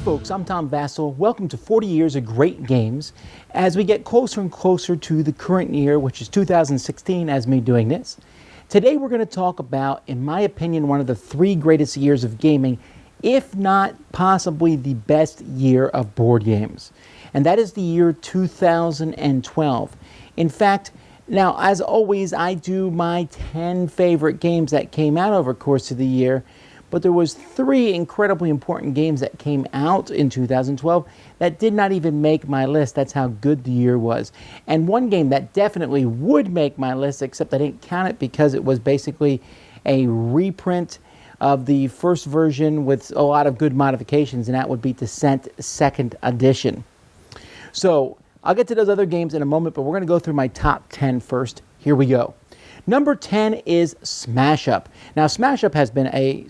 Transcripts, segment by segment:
folks, I'm Tom Vasel. Welcome to 40 Years of Great Games. As we get closer and closer to the current year, which is 2016, as me doing this, today we're going to talk about, in my opinion, one of the three greatest years of gaming, if not possibly the best year of board games. And that is the year 2012. In fact, now, as always, I do my 10 favorite games that came out over the course of the year. But there was three incredibly important games that came out in 2012 that did not even make my list. That's how good the year was. And one game that definitely would make my list, except I didn't count it because it was basically a reprint of the first version with a lot of good modifications, and that would be Descent 2nd Edition. So I'll get to those other games in a moment, but we're going to go through my top 10 first. Here we go. Number 10 is Smash Up. Now, Smash Up has been a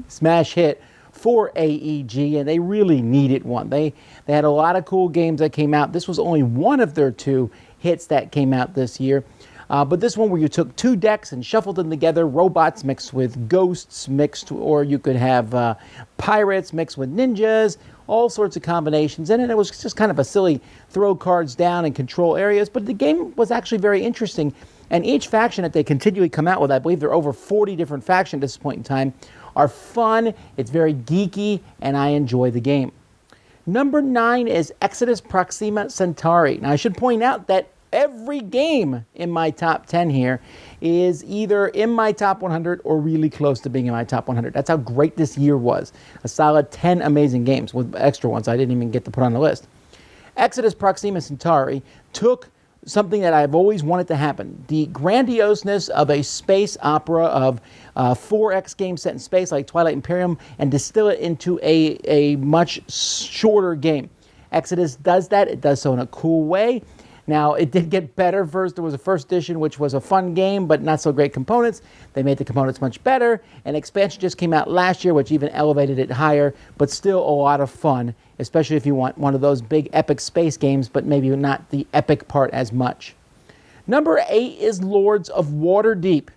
smash hit for AEG, and they really needed one. They had a lot of cool games that came out. This was only one of their two hits that came out this year. But this one where you took two decks and shuffled them together, robots mixed with ghosts mixed, or you could have pirates mixed with ninjas, all sorts of combinations. And it was just kind of a silly throw cards down and control areas, but the game was actually very interesting. And each faction that they continually come out with, I believe there are over 40 different factions at this point in time, are fun, it's very geeky, and I enjoy the game. Number 9 is Exodus Proxima Centauri. Now, I should point out that every game in my top 10 here is either in my top 100 or really close to being in my top 100. That's how great this year was. A solid 10 amazing games with extra ones I didn't even get to put on the list. Exodus Proxima Centauri took something that I've always wanted to happen. The grandioseness of a space opera of 4X game set in space like Twilight Imperium and distill it into a much shorter game. Exodus does that. It does so in a cool way. Now, it did get better first. There was a first edition, which was a fun game, but not so great components. They made the components much better. An expansion just came out last year, which even elevated it higher, but still a lot of fun, especially if you want one of those big epic space games, but maybe not the epic part as much. Number 8 is Lords of Waterdeep.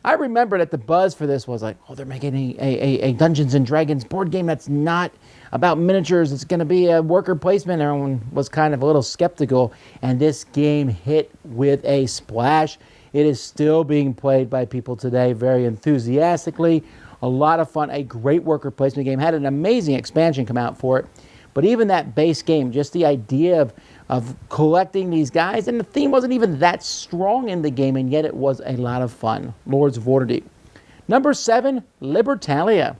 I remember that the buzz for this was like, oh, they're making a Dungeons & Dragons board game that's not about miniatures. It's going to be a worker placement. Everyone was kind of a little skeptical, and this game hit with a splash. It is still being played by people today very enthusiastically. A lot of fun, a great worker placement game. Had an amazing expansion come out for it. But even that base game, just the idea of collecting these guys, and the theme wasn't even that strong in the game, and yet it was a lot of fun. Lords of Waterdeep. Number 7, Libertalia.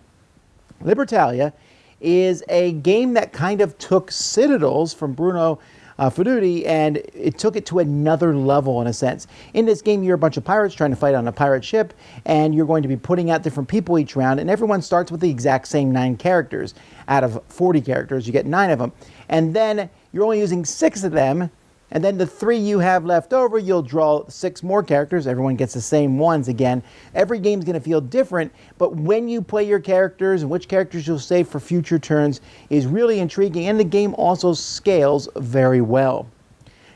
Libertalia is a game that kind of took Citadels from Bruno Faidutti, and it took it to another level in a sense. In this game, you're a bunch of pirates trying to fight on a pirate ship, and you're going to be putting out different people each round, and everyone starts with the exact same 9 characters. Out of 40 characters, you get 9 of them. And then you're only using 6 of them, and then the 3 you have left over, you'll draw 6 more characters. Everyone gets the same ones again. Every game's going to feel different, but when you play your characters and which characters you'll save for future turns is really intriguing, and the game also scales very well.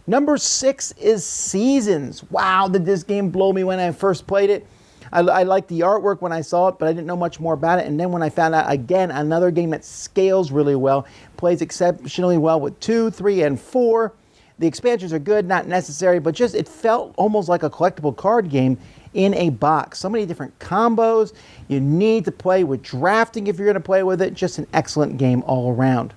Number 6 is Seasons. Wow, did this game blow me when I first played it. I liked the artwork when I saw it, but I didn't know much more about it. And then when I found out, again, another game that scales really well, plays exceptionally well with 2, 3, and 4. The expansions are good, not necessary, but just it felt almost like a collectible card game in a box. So many different combos. You need to play with drafting if you're going to play with it. Just an excellent game all around.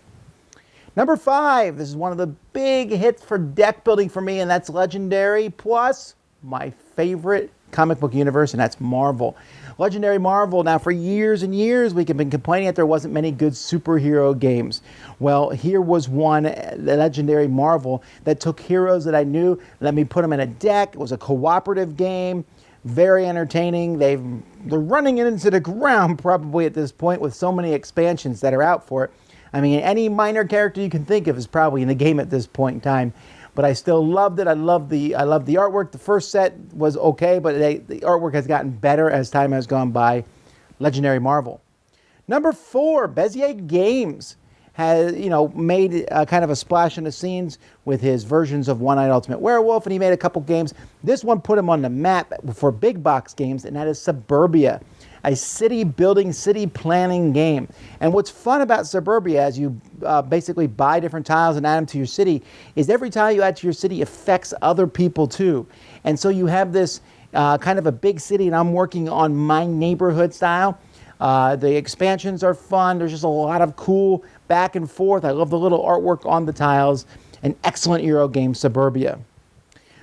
Number 5, this is one of the big hits for deck building for me, and that's Legendary, plus my favorite comic book universe, and that's Marvel. Legendary Marvel. Now, for years and years, we have been complaining that there wasn't many good superhero games. Well, here was one, Legendary Marvel, that took heroes that I knew, let me put them in a deck. It was a cooperative game, very entertaining. They're running it into the ground probably at this point with so many expansions that are out for it. I mean, any minor character you can think of is probably in the game at this point in time. But I still loved it. I loved the artwork. The first set was okay, but the artwork has gotten better as time has gone by. Legendary Marvel. Number 4, Bezier Games has made kind of a splash in the scenes with his versions of One-Eyed Ultimate Werewolf, and he made a couple games. This one put him on the map for big box games, and that is Suburbia. a city building, city planning game. And what's fun about Suburbia, as you basically buy different tiles and add them to your city, is every tile you add to your city affects other people too. And so you have this kind of a big city, and I'm working on my neighborhood style. The expansions are fun. There's just a lot of cool back and forth. I love the little artwork on the tiles. An excellent Euro game, Suburbia.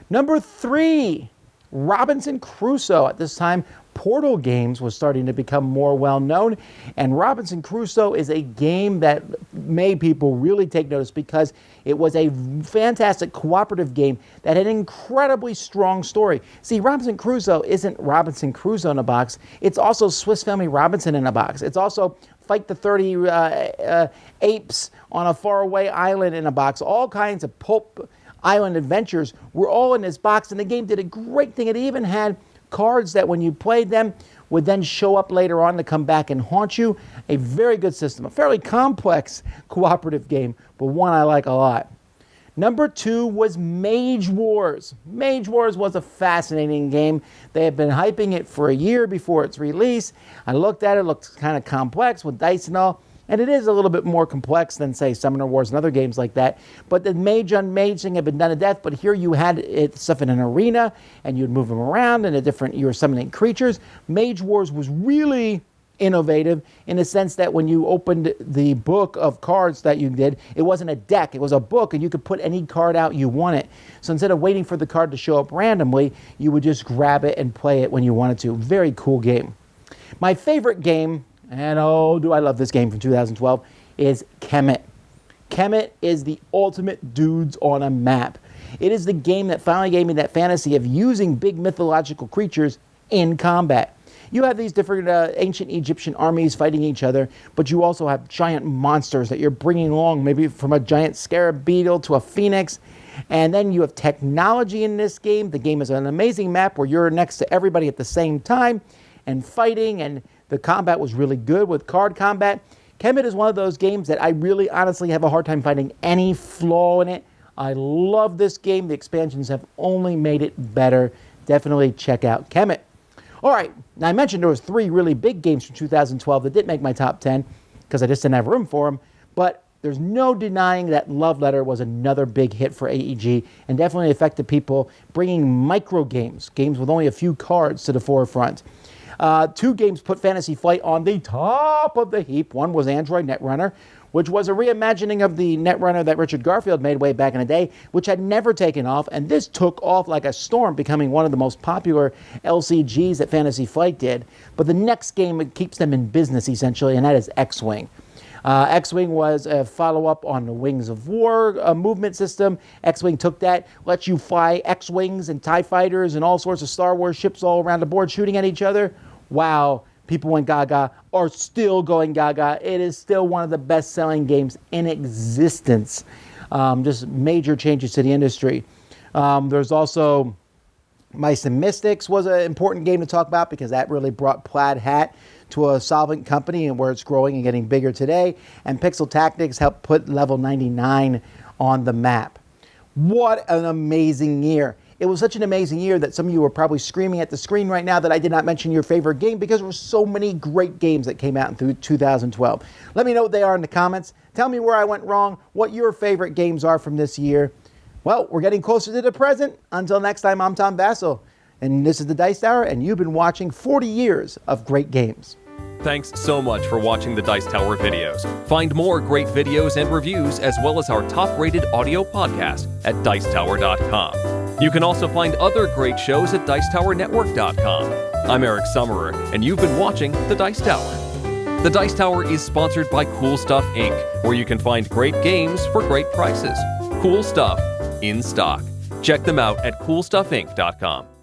Number 3, Robinson Crusoe. At this time, Portal Games was starting to become more well-known, and Robinson Crusoe is a game that made people really take notice because it was a fantastic cooperative game that had an incredibly strong story. See, Robinson Crusoe isn't Robinson Crusoe in a box. It's also Swiss Family Robinson in a box. It's also Fight the 30 Apes on a faraway island in a box. All kinds of pulp island adventures were all in this box, and the game did a great thing. It even had cards that when you played them would then show up later on to come back and haunt you. A very good system, a fairly complex cooperative game, but one I like a lot. Number 2 was Mage Wars. Mage Wars was a fascinating game. They had been hyping it for a year before its release. I looked at it, looked kind of complex with dice and all, and it is a little bit more complex than, say, Summoner Wars and other games like that. But the Mage on Mage thing had been done to death, but here you had stuff in an arena, and you'd move them around, and you were summoning creatures. Mage Wars was really innovative in the sense that when you opened the book of cards that you did, it wasn't a deck, it was a book, and you could put any card out you wanted. So instead of waiting for the card to show up randomly, you would just grab it and play it when you wanted to. Very cool game. My favorite game, and oh, do I love this game from 2012, is Kemet. Kemet is the ultimate dudes on a map. It is the game that finally gave me that fantasy of using big mythological creatures in combat. You have these different ancient Egyptian armies fighting each other, but you also have giant monsters that you're bringing along, maybe from a giant scarab beetle to a phoenix. And then you have technology in this game. The game is an amazing map where you're next to everybody at the same time and fighting, and the combat was really good with card combat. Kemet is one of those games that I really honestly have a hard time finding any flaw in it. I love this game. The expansions have only made it better. Definitely check out Kemet. All right, now I mentioned there was 3 really big games from 2012 that didn't make my top 10 because I just didn't have room for them, but there's no denying that Love Letter was another big hit for AEG and definitely affected people, bringing micro games, games with only a few cards, to the forefront. 2 games put Fantasy Flight on the top of the heap. One was Android Netrunner, which was a reimagining of the Netrunner that Richard Garfield made way back in the day, which had never taken off, and this took off like a storm, becoming one of the most popular LCGs that Fantasy Flight did. But the next game, it keeps them in business, essentially, and that is X-Wing. X-Wing was a follow-up on the Wings of War movement system. X-Wing took that, lets you fly X-Wings and TIE Fighters and all sorts of Star Wars ships all around the board shooting at each other. Wow. People went gaga, are still going gaga. It is still one of the best-selling games in existence. Just major changes to the industry. There's also Mice and Mystics was an important game to talk about because that really brought Plaid Hat to a solvent company and where it's growing and getting bigger today. And Pixel Tactics helped put Level 99 on the map. What an amazing year. It was such an amazing year that some of you are probably screaming at the screen right now that I did not mention your favorite game because there were so many great games that came out in 2012. Let me know what they are in the comments. Tell me where I went wrong, what your favorite games are from this year. Well, we're getting closer to the present. Until next time, I'm Tom Vasel, and this is the Dice Tower, and you've been watching 40 years of great games. Thanks so much for watching the Dice Tower videos. Find more great videos and reviews as well as our top-rated audio podcast at Dicetower.com. You can also find other great shows at DicetowerNetwork.com. I'm Eric Summerer, and you've been watching The Dice Tower. The Dice Tower is sponsored by Cool Stuff Inc., where you can find great games for great prices. Cool stuff in stock. Check them out at CoolStuffInc.com.